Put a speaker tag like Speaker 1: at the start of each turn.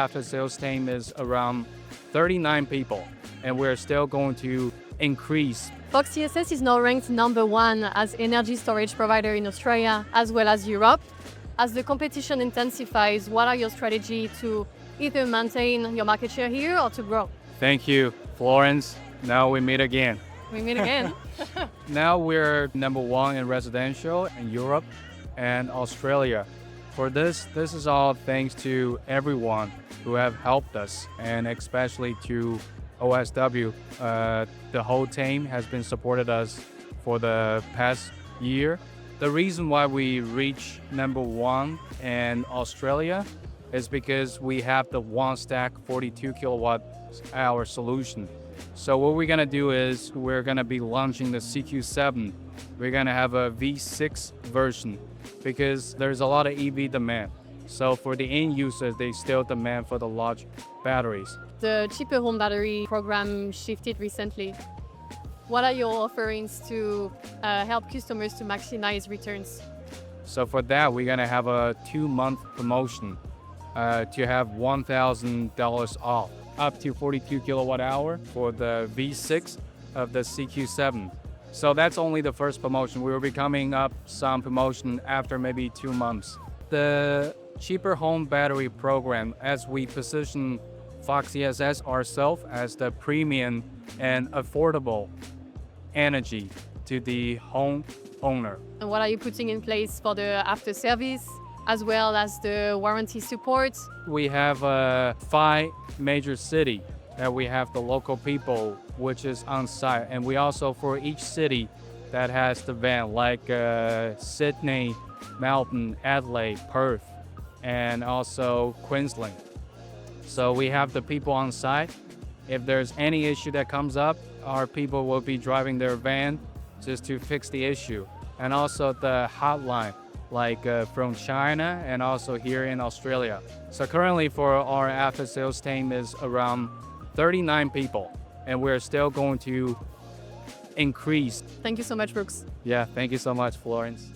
Speaker 1: after-sales team is around 39 people, and we're still going to increase.
Speaker 2: FOX ESS is now ranked #1 as energy storage provider in Australia as well as Europe. As the competition intensifies, what are your strategies to either maintain your market share here or to grow?
Speaker 1: Thank you, Florence. Now we meet again.
Speaker 2: We meet again.
Speaker 1: Now we're #1 in residential in Europe and Australia. For this is all thanks to everyone who have helped us, and especially to OSW. The whole team has been supported us for the past year. The reason why we reach #1 in Australia is because we have the one stack 42 kilowatt hour solution. So what we're gonna do is we're gonna be launching the CQ7. We're gonna have a V6 version because there's a lot of EV demand. So for the end users, they still demand for the large batteries.
Speaker 2: The cheaper home battery program shifted recently. What are your offerings to help customers to maximize returns?
Speaker 1: So for that, we're gonna have a 2-month promotion to have $1,000 off, up to 42 kilowatt hour for the V6 of the CQ7. So that's only the first promotion. We will be coming up some promotion after maybe 2 months. The cheaper home battery program, as we position FOX ESS ourselves as the premium and affordable energy to the home owner.
Speaker 2: And what are you putting in place for the after service as well as the warranty support?
Speaker 1: We have 5 major cities that we have the local people which is on site, and we also for each city that has the van, like Sydney, Melbourne, Adelaide, Perth, and also Queensland. So we have the people on site. If there's any issue that comes up, our people will be driving their van just to fix the issue. And also the hotline, like from China and also here in Australia. So currently for our after sales team is around 39 people, and we're still going to increase.
Speaker 2: Thank you so much, Brooks.
Speaker 1: Yeah, thank you so much, Florence.